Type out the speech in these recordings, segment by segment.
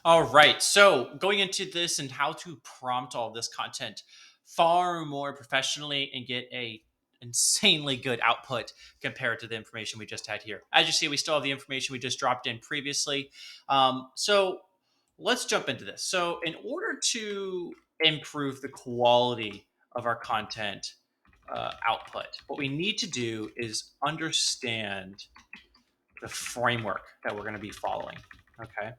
All right. So going into this and how to prompt all this content far more professionally and get a insanely good output compared to the information we just had here. As you see, we still have the information we just dropped in previously. So let's jump into this. So in order to improve the quality of our content output, what we need to do is understand the framework that we're going to be following. Okay.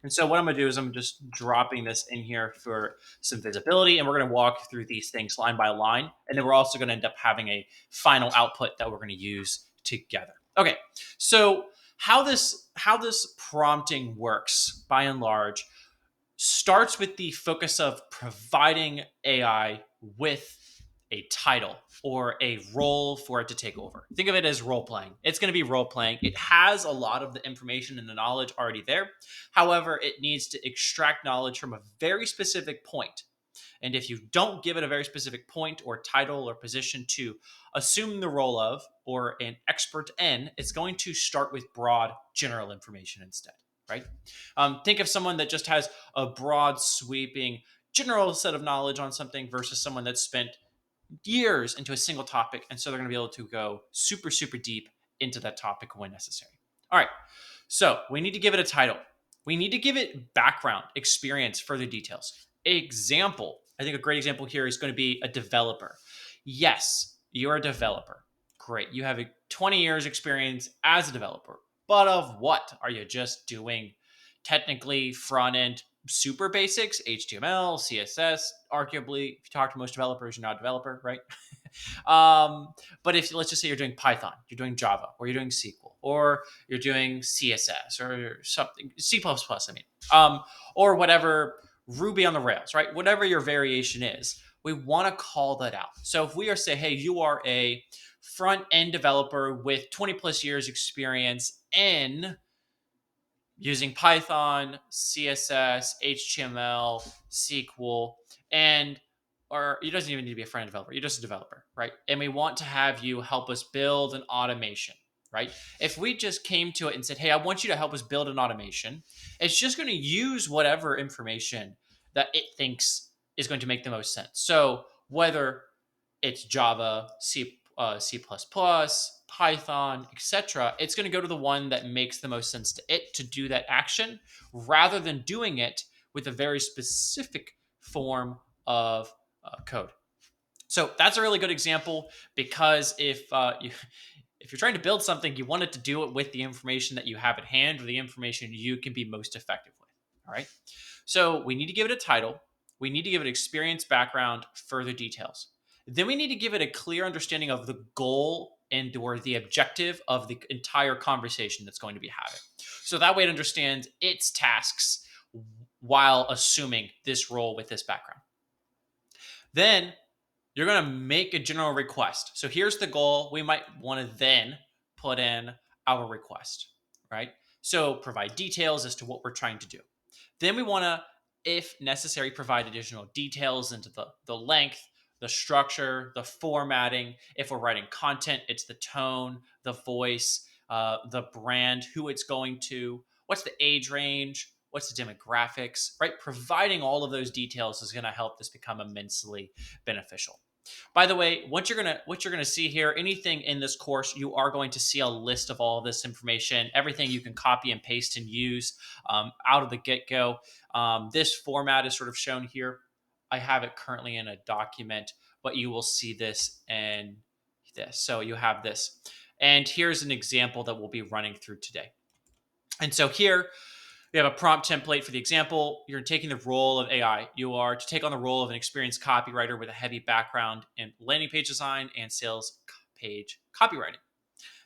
And so what I'm going to do is I'm just dropping this in here for some visibility, and we're going to walk through these things line by line. And then we're also going to end up having a final output that we're going to use together. Okay, so how this prompting works by and large starts with the focus of providing AI with a title or a role for it to take over. Think of it as role playing. It's going to be role playing. It has a lot of the information and the knowledge already there. However, it needs to extract knowledge from a very specific point. And if you don't give it a very specific point or title or position to assume the role of or an expert in, it's going to start with broad general information instead, right? Think of someone that just has a broad, sweeping, general set of knowledge on something versus someone that's spent years into a single topic. And so they're going to be able to go super, super deep into that topic when necessary. All right. So we need to give it a title. We need to give it background, experience, further details. Example. I think a great example here is going to be a developer. Yes, you're a developer. Great. You have a 20 years experience as a developer. But of what? Are you just doing technically front end super basics, HTML, CSS? Arguably, if you talk to most developers, you're not a developer, right? But if let's just say you're doing Python, you're doing Java, or you're doing SQL, or you're doing CSS or something, C++, I mean, or whatever, Ruby on the Rails, right? Whatever your variation is, we want to call that out. So if we are say, hey, you are a front end developer with 20 plus years experience in using Python, CSS, HTML, SQL, and or you doesn't even need to be a front end developer. You're just a developer, right? And we want to have you help us build an automation, right? If we just came to it and said, "Hey, I want you to help us build an automation," it's just going to use whatever information that it thinks is going to make the most sense. So whether it's Java, C++, Python, etc. It's going to go to the one that makes the most sense to it to do that action rather than doing it with a very specific form of code. So that's a really good example because if you're trying to build something, you want it to do it with the information that you have at hand or the information you can be most effective with. All right. So we need to give it a title. We need to give it experience, background, further details. Then we need to give it a clear understanding of the goal and or the objective of the entire conversation that's going to be having. So that way it understands its tasks while assuming this role with this background. Then you're going to make a general request. So here's the goal. We might want to then put in our request, right? So provide details as to what we're trying to do. Then we want to, if necessary, provide additional details into the length, the structure, the formatting. If we're writing content, it's the tone, the voice, the brand, who it's going to, what's the age range, what's the demographics, right? Providing all of those details is going to help this become immensely beneficial. By the way, what you're gonna see here, anything in this course, you are going to see a list of all of this information, everything you can copy and paste and use out of the get go. This format is sort of shown here. I have it currently in a document, but you will see this and this. So you have this, and here's an example that we'll be running through today. And so here we have a prompt template for the example. You're taking the role of AI. You are to take on the role of an experienced copywriter with a heavy background in landing page design and sales page copywriting.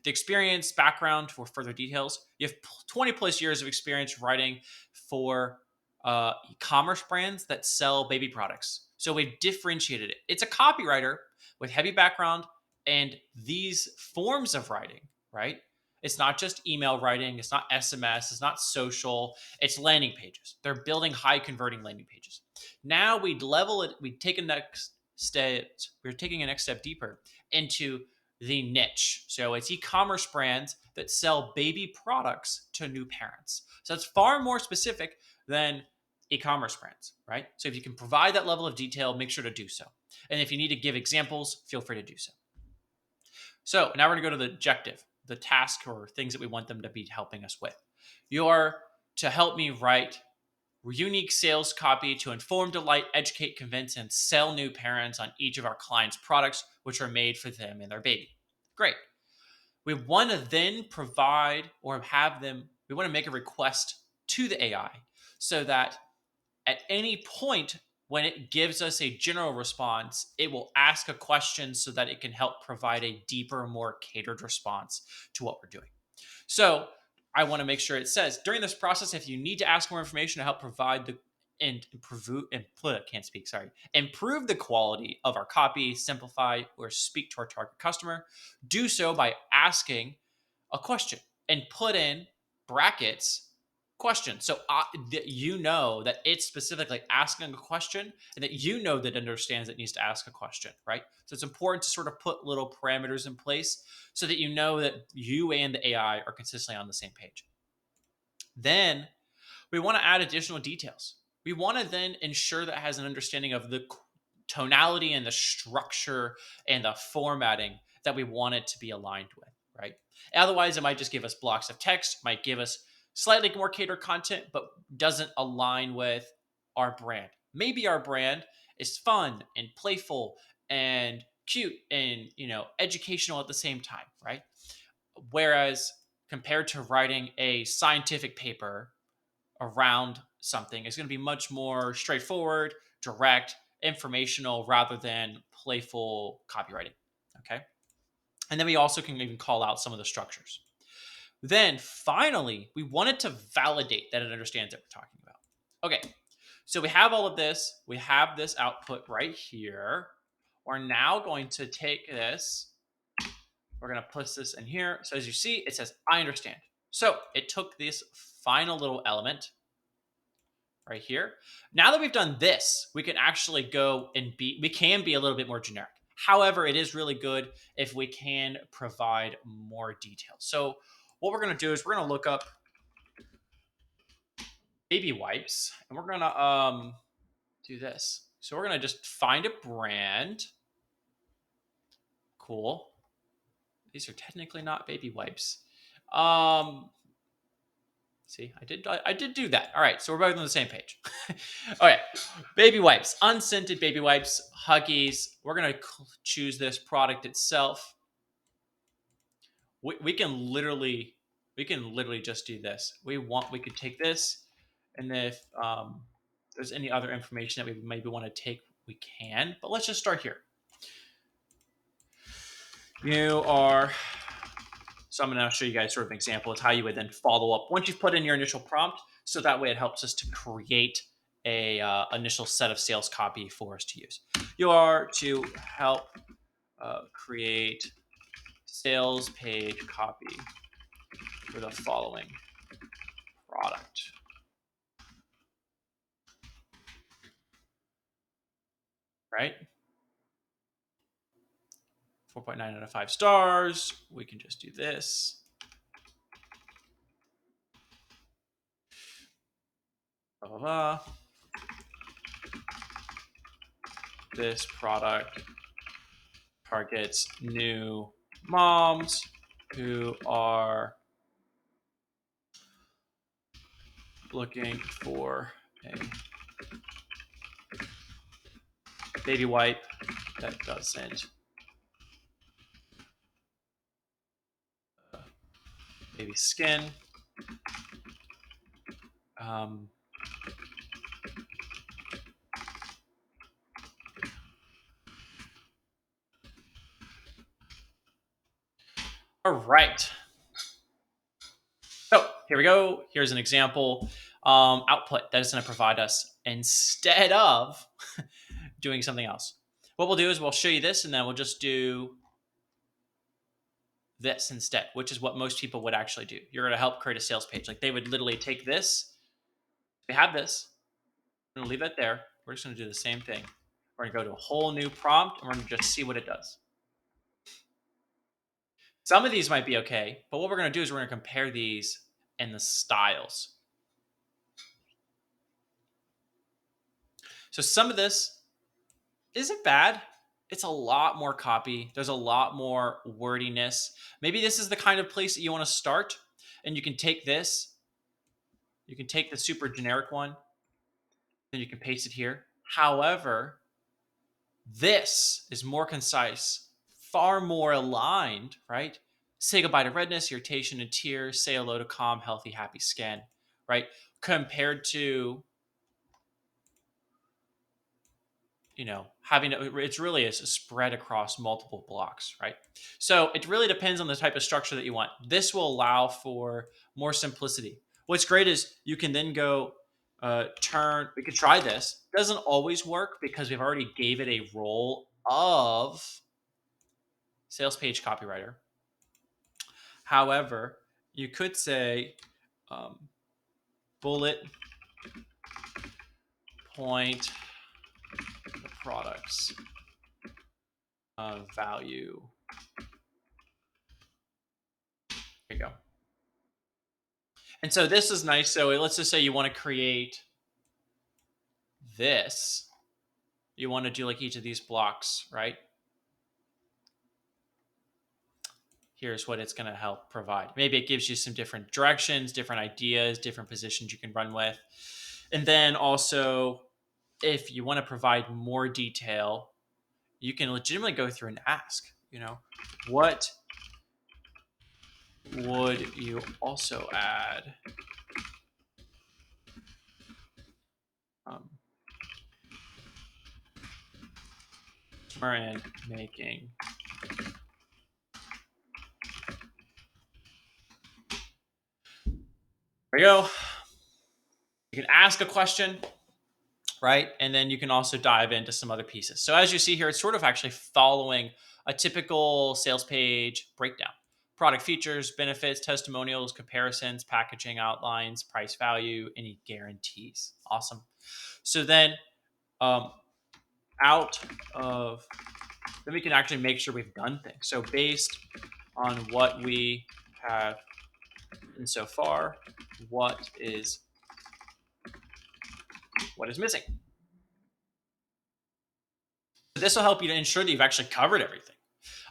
The experience background for further details. You have 20 plus years of experience writing for e-commerce brands that sell baby products. So we've differentiated it. It's a copywriter with heavy background and these forms of writing, right? It's not just email writing. It's not SMS. It's not social. It's landing pages. They're building high converting landing pages. Now we'd level it. We'd take a next step. We're taking a next step deeper into the niche. So it's e-commerce brands that sell baby products to new parents. So it's far more specific than e-commerce brands, right? So if you can provide that level of detail, make sure to do so. And if you need to give examples, feel free to do so. So now we're going to go to the objective, the task or things that we want them to be helping us with. You're to help me write unique sales copy to inform, delight, educate, convince, and sell new parents on each of our clients' products, which are made for them and their baby. Great. We want to then provide or have them, we want to make a request to the AI so that at any point when it gives us a general response, it will ask a question so that it can help provide a deeper, more catered response to what we're doing. So I want to make sure it says during this process, if you need to ask more information to help provide the and improve the quality of our copy, simplify or speak to our target customer, do so by asking a question and put in brackets question. So that you know that it's specifically asking a question and that you know that it understands it needs to ask a question, right? So it's important to sort of put little parameters in place so that you know that you and the AI are consistently on the same page. Then we want to add additional details. We want to then ensure that it has an understanding of the tonality and the structure and the formatting that we want it to be aligned with, right? Otherwise, it might just give us blocks of text, might give us slightly more catered content, but doesn't align with our brand. Maybe our brand is fun and playful and cute and educational at the same time, right? Whereas compared to writing a scientific paper around something is going to be much more straightforward, direct, informational rather than playful copywriting. Okay. And then we also can even call out some of the structures. Then finally, we wanted to validate that it understands what we're talking about. Okay. So we have all of this. We have this output right here. We're now going to take this. We're going to put this in here. So as you see, it says, I understand. So it took this final little element right here. Now that we've done this, we can actually go and we can be a little bit more generic. However, it is really good if we can provide more details. So what we're going to do is we're going to look up baby wipes and we're going to do this. So we're going to just find a brand. Cool. These are technically not baby wipes. See, I did do that. All right, so we're both on the same page. Okay, baby wipes, unscented baby wipes, Huggies. We're gonna choose this product itself. We can literally just do this. We could take this, and if there's any other information that we maybe want to take, we can. But let's just start here. You are. So I'm going to show you guys sort of an example of how you would then follow up once you've put in your initial prompt. So that way it helps us to create a initial set of sales copy for us to use. You are to help create sales page copy for the following product. Right? 4.9 out of 5 stars. We can just do this. Blah, blah, blah. This product targets new moms who are looking for a baby wipe that doesn't baby skin. All right. So here we go. Here's an example output that is going to provide us instead of doing something else. What we'll do is we'll show you this and then we'll just do this instead, which is what most people would actually do. You're going to help create a sales page. Like they would literally take this. We have this. I'm going to leave it there. We're just going to do the same thing. We're going to go to a whole new prompt and we're going to just see what it does. Some of these might be okay, but what we're going to do is we're going to compare these and the styles. So some of this isn't bad. It's a lot more copy. There's a lot more wordiness. Maybe this is the kind of place that you want to start, and you can take this. You can take the super generic one, then you can paste it here. However, this is more concise, far more aligned, right? Say goodbye to redness, irritation, and tears. Say hello to calm, healthy, happy skin, right? Compared to, having it's really is spread across multiple blocks, right? So it really depends on the type of structure that you want. This will allow for more simplicity. What's great is you can then go we could try this. Doesn't always work because we've already gave it a role of sales page copywriter. However, you could say bullet point the products of value. There you go. And so this is nice. So let's just say you want to create this. You want to do like each of these blocks, right? Here's what it's going to help provide. Maybe it gives you some different directions, different ideas, different positions you can run with. And then also, if you want to provide more detail, you can legitimately go through and ask, what would you also add? And making. There you go. You can ask a question, right? And then you can also dive into some other pieces. So as you see here, it's sort of actually following a typical sales page breakdown. Product features, benefits, testimonials, comparisons, packaging outlines, price value, any guarantees. Awesome. So then out of, then we can actually make sure we've done things. So based on what we have done so far, what is missing? This will help you to ensure that you've actually covered everything.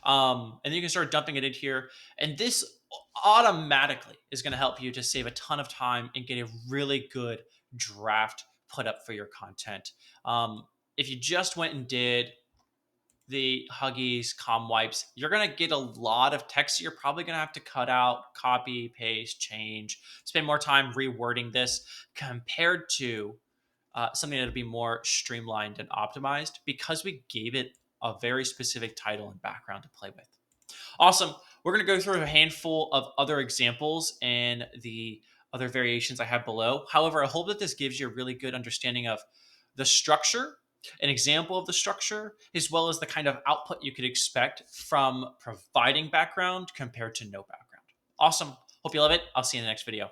And then you can start dumping it in here. And this automatically is going to help you to save a ton of time and get a really good draft put up for your content. If you just went and did the Huggies calm wipes, you're going to get a lot of text. You're probably going to have to cut out, copy, paste, change, spend more time rewording this compared to something that'll be more streamlined and optimized because we gave it a very specific title and background to play with. Awesome. We're going to go through a handful of other examples and the other variations I have below. However, I hope that this gives you a really good understanding of the structure, an example of the structure, as well as the kind of output you could expect from providing background compared to no background. Awesome. Hope you love it. I'll see you in the next video.